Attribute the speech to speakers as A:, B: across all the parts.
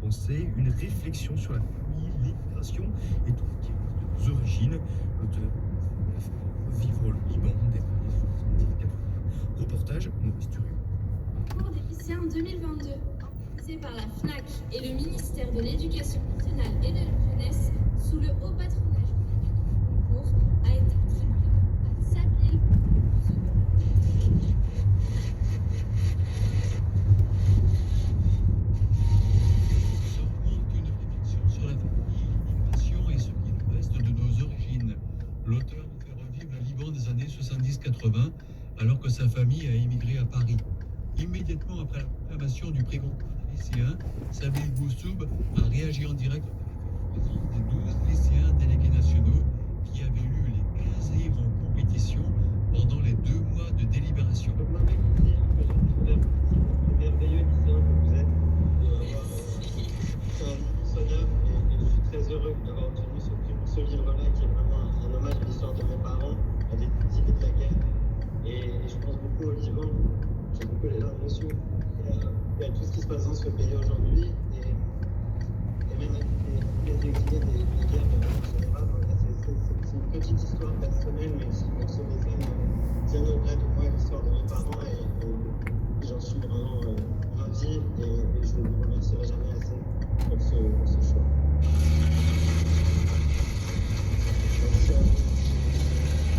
A: français, une réflexion sur la famille, l'immigration et tout ce qui est nos origines. L'auteur vivre au Liban des années 70-80. Reportage Maurice Turiot.
B: Cours des lycéens 2022, organisé par la FNAC et le ministère de l'Éducation nationale et de la jeunesse, sous le haut patronage du concours, a été attribué à Samuel
C: sur la famille, l'immigration et ce qui nous reste de nos origines. L'auteur nous fait revivre le Liban des années 70-80 alors que sa famille a émigré à Paris. Immédiatement après la proclamation du prix Goncourt des lycéens, Samuel Boussoub a réagi en direct au présence des 12 lycéens délégués nationaux qui avaient lu les 15 livres en compétition pendant les 2 mois de délibération.
D: Donc moi, je dis que je trouve un merveilleux lycéen que vous êtes. C'est un livre sonore et je suis très heureux d'avoir obtenu ce livre-là qui est vraiment un hommage à l'histoire de mes parents, à des idées de la guerre. Et je pense beaucoup au Liban, j'ai beaucoup les larmes dessus, et à tout ce qui se passe dans ce pays aujourd'hui, et même à tous les exilés des guerres de la Voilà, c'est une petite histoire personnelle, mais qui me sonne bien au-delà de moi, l'histoire de mes parents, et j'en suis vraiment ravi, et je ne vous remercierai jamais assez pour ce choix. Merci à vous.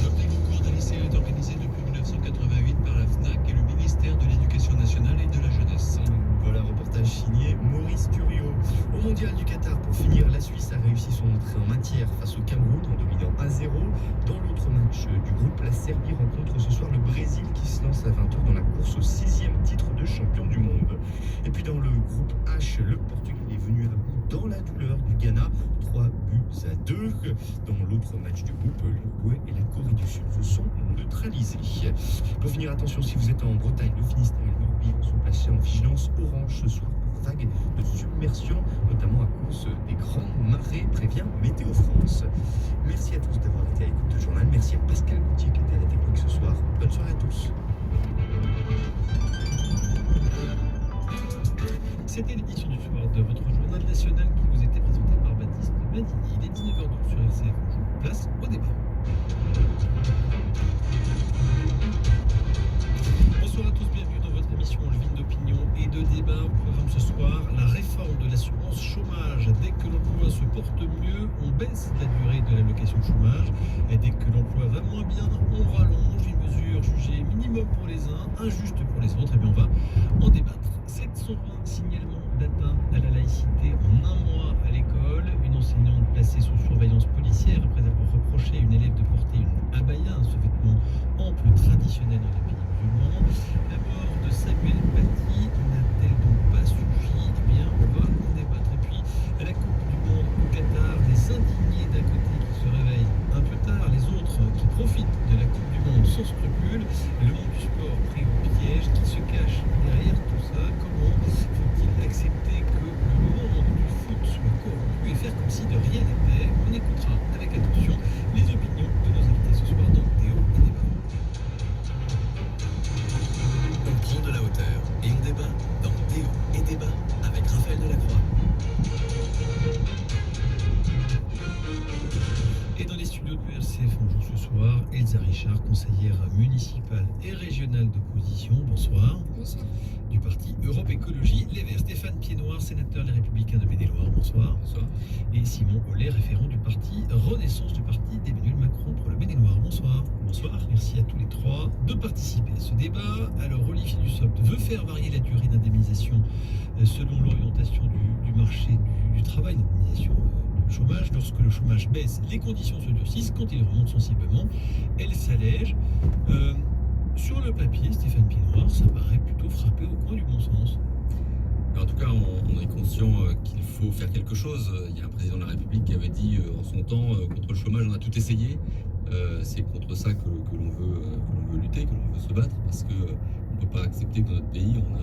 C: Le prix Goncourt des lycéens est organisé depuis 1988 par la FNAC et le ministère de l'Éducation nationale et de la jeunesse.
A: Voilà, reportage signé Maurice Turiot. Au mondial du Qatar, pour finir, la Suisse a réussi son entrée en matière face au Cameroun en dominant 1-0. Dans l'autre match du groupe, la Serbie rencontre ce soir le Brésil qui se lance à 20h dans la course au 6e titre de champion du monde. Et puis dans le groupe H, le Portugal est venu à bout dans la douleur du Ghana, 3-2. Dans l'autre match du groupe, l'Uruguay et la Corée du Sud se sont neutralisés. Pour finir, attention, si vous êtes en Bretagne, le Finistère et le Morbihan sont placés en vigilance orange ce soir pour vagues de submersion, notamment à cause des grandes marées, prévient Météo France. Merci à tous d'avoir été à l'écoute de Journal. Merci à Pascal Gauthier qui était à la technique ce soir. Bonne soirée à tous.
C: C'était l'édition du soir de votre journal national qui vous était présenté par Baptiste Madini. Il est 19h12 sur RCF. Je vous place au débat. Bonsoir à tous, bienvenue dans votre émission Levine d'opinion et de débat. Au programme ce soir, la réforme de l'assurance chômage. Dès que l'emploi se porte mieux, on baisse la durée de l'allocation chômage. Et dès que l'emploi va moins bien, on rallonge. Une mesure jugée minimum pour les uns, injuste pour les autres. Et bien on va en débattre. 720 signalements d'atteinte à la laïcité en un mois à l'école. Une enseignante placée sous surveillance policière après avoir reproché à une élève de porter une abaya, ce vêtement ample traditionnel dans les pays musulmans. La mort de Samuel Paty n'a-t-elle donc pas suffi? Eh bien, on va en débattre. Et puis, à la Coupe du Monde au Qatar, des indignés d'un côté qui se réveillent un peu tard, les autres qui profitent de la Coupe du Monde sans scrupule. Le monde du sport pris au piège, qui se cache derrière tout ça. Comment faut-il accepter que le monde du foot soit corrompu et faire comme si de rien n'était? On écoutera avec attention les opinions de nos invités ce soir dans Théo et Débat.
E: On prend de la hauteur et on débat dans Théo et Débat avec Raphaël Delacroix.
C: Et dans les studios de RCF, on joue ce soir Elsa Richard, conseillère municipale et régionale d'opposition. Bonsoir.
B: Bonsoir.
C: Du parti Europe Écologie Les Verts, Stéphane Piednoir, sénateur Les Républicains de Maine-et-Loire. Bonsoir.
E: Bonsoir.
C: Et Simon Hollet, référent du parti Renaissance, du parti d'Emmanuel Macron pour le Maine-et-Loire. Bonsoir. Bonsoir. Merci à tous les trois de participer à ce débat. Alors, Olivier Dussopt veut faire varier la durée d'indemnisation selon l'orientation du marché du travail, l'indemnisation du chômage. Lorsque le chômage baisse, les conditions se durcissent. Quand il remonte sensiblement, elles s'allègent. Sur le papier, Stéphane Piednoir, ça paraît plutôt frapper au coin du bon sens.
E: En tout cas, on est conscient qu'il faut faire quelque chose. Il y a un président de la République qui avait dit en son temps, contre le chômage, on a tout essayé. C'est contre ça que l'on veut lutter, que l'on veut se battre, parce qu'on ne peut pas accepter que dans notre pays, on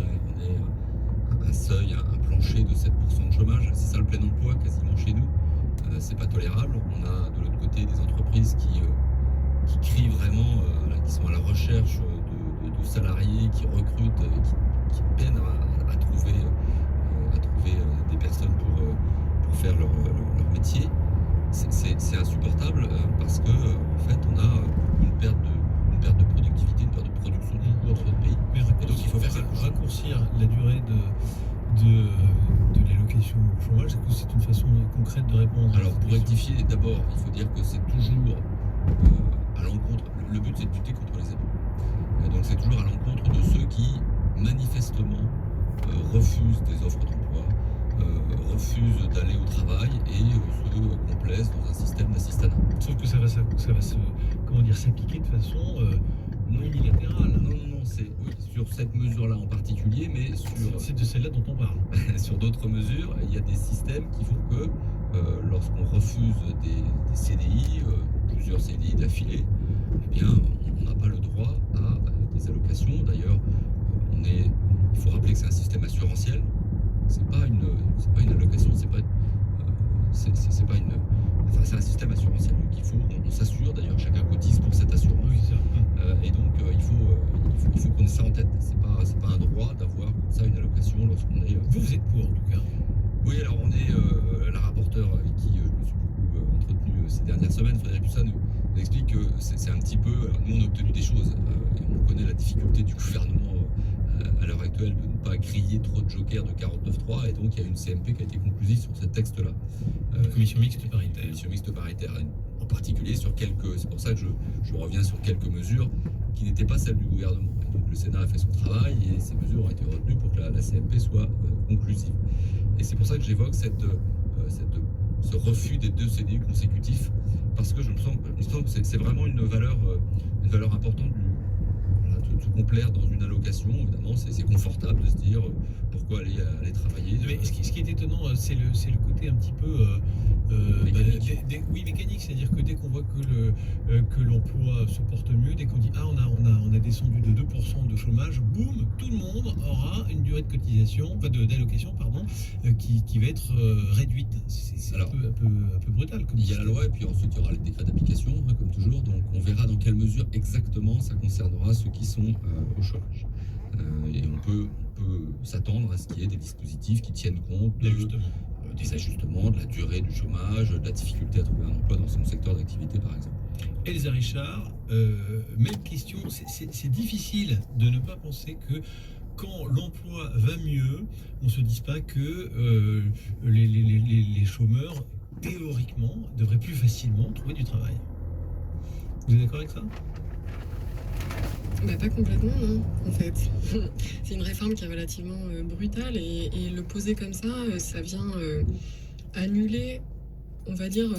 E: ait un seuil, un plancher de 7% de chômage. C'est ça le plein emploi quasiment chez nous. C'est pas tolérable. On a de l'autre côté des entreprises qui crient vraiment, qui sont à la recherche de salariés, qui recrutent, qui peinent à trouver des de personnes pour faire leur métier. C'est insupportable parce que en fait on a une perte de productivité, une perte de production tout court dans notre pays.
C: Mais
E: Et donc il faut faire quelque chose.
C: raccourcir la durée de l'allocation au chômage, est-ce que c'est une façon concrète de répondre à
E: Alors
C: cette
E: pour
C: question?
E: rectifier, d'abord il faut dire que c'est toujours à l'encontre, le but c'est de lutter contre les abus. Donc c'est toujours à l'encontre de ceux qui manifestement refusent des offres d'emploi, refusent d'aller au travail et se complaisent dans un système d'assistanat.
C: Sauf que ça va comment dire, s'appliquer de façon unilatérale.
E: Non, c'est oui, sur cette mesure-là en particulier, mais
C: C'est de celle-là dont on parle.
E: sur d'autres mesures, il y a des systèmes qui font que lorsqu'on refuse des CDI, plusieurs CDI d'affilée, eh bien, on n'a pas le droit à des allocations. D'ailleurs, il faut rappeler que c'est un système assurantiel. C'est pas une allocation, c'est pas une. Enfin, c'est un système assurantiel. Donc on s'assure. D'ailleurs, chacun cotise pour cette assurance.
C: Oui, c'est ça.
E: Et donc, il faut qu'on ait ça en tête. C'est pas un droit d'avoir comme ça une allocation lorsqu'on est.
C: Vous êtes pour, en tout cas.
E: Oui, alors on est la rapporteure avec qui je me suis beaucoup entretenu ces dernières semaines, Frédéric Pussa, nous explique que c'est un petit peu. Alors nous, on a obtenu des choses. Et on connaît la difficulté du gouvernement à l'heure actuelle de ne pas griller trop de jokers de 49.3. Et donc, il y a une CMP qui a été conclusive sur ce texte-là.
C: Une commission mixte paritaire.
E: Une commission mixte paritaire. En particulier sur quelques. C'est pour ça que je reviens sur quelques mesures qui n'étaient pas celles du gouvernement. Et donc, le Sénat a fait son travail et ces mesures ont été retenues pour que la CMP soit conclusive. Et c'est pour ça que j'évoque ce refus des 2 CDI consécutifs, parce que je me sens que c'est vraiment une valeur importante de se complaire dans une allocation. Évidemment, c'est confortable de se dire pourquoi aller travailler.
C: Mais ce qui est étonnant, c'est le côté un petit peu
E: mécanique.
C: Oui, mécanique, c'est-à-dire que dès qu'on voit que l'emploi se porte mieux, dès qu'on dit on a descendu de 2% de chômage, boum, tout le monde aura une durée de cotisation, enfin d'allocation, pardon, qui va être réduite. C'est
E: Alors,
C: un peu brutal. Comme
E: il y a la loi et puis ensuite il y aura les décrets d'application, comme toujours. Donc on verra dans quelle mesure exactement ça concernera ceux qui sont au chômage. Et on peut s'attendre à ce qu'il y ait des dispositifs qui tiennent compte des ajustements, de la durée du chômage, de la difficulté à trouver un emploi dans son secteur d'activité par exemple.
C: Elsa Richard, même question, c'est difficile de ne pas penser que quand l'emploi va mieux, on ne se dise pas que les chômeurs, théoriquement, devraient plus facilement trouver du travail. Vous êtes d'accord avec ça ?
F: Bah, pas complètement, non, en fait. C'est une réforme qui est relativement brutale et le poser comme ça vient annuler, on va dire,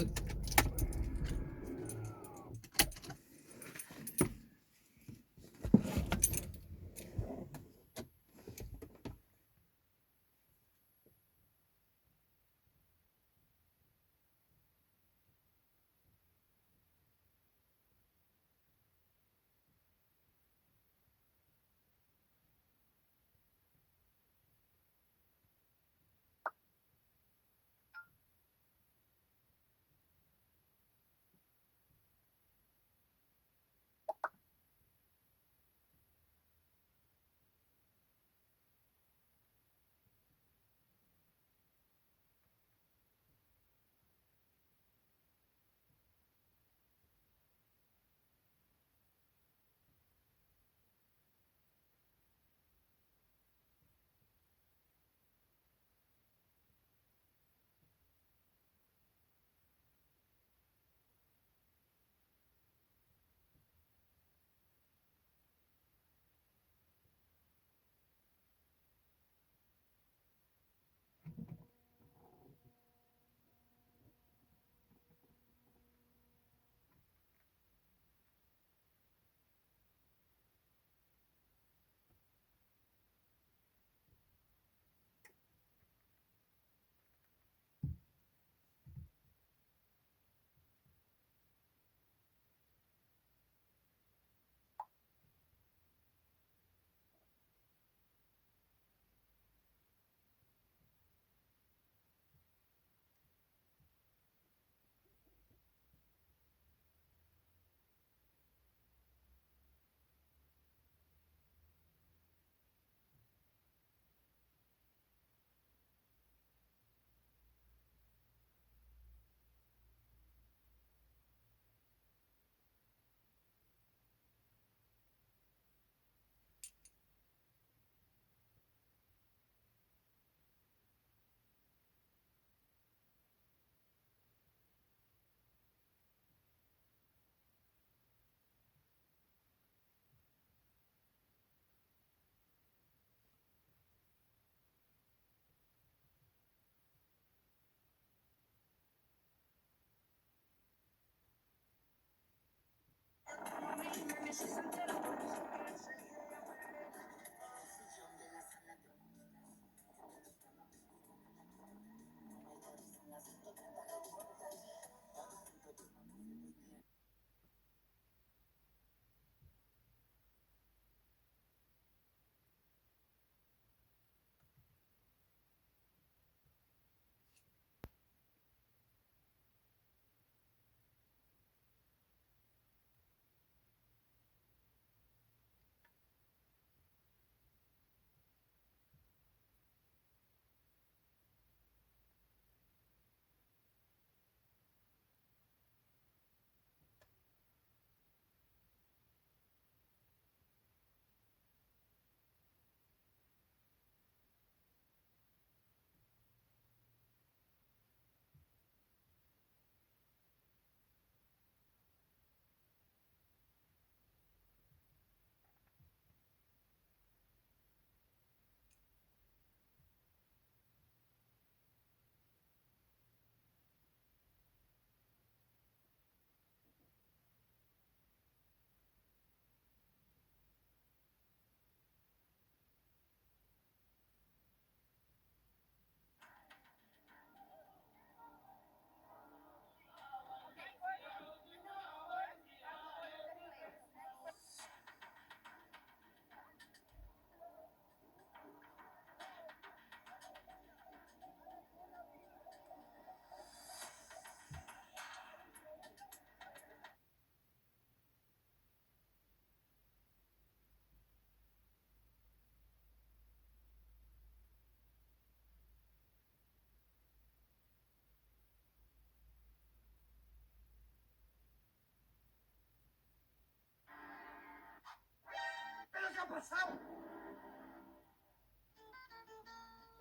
G: Yo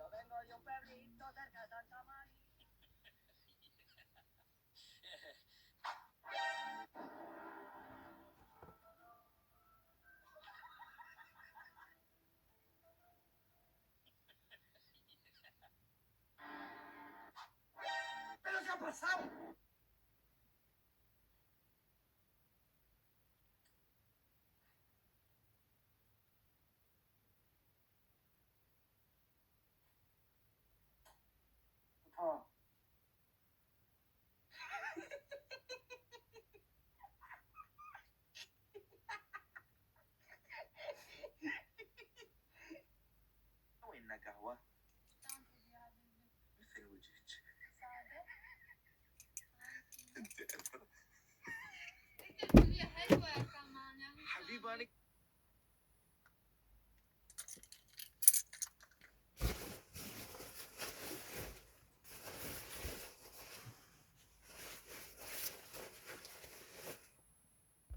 G: vengo de un pueblito cerca de Santa María. ¿Pero qué ha pasado? Oh. وين قهوة؟ مثل وجهك.
B: التربية حلوة كمان يعني
G: حبيبة أنا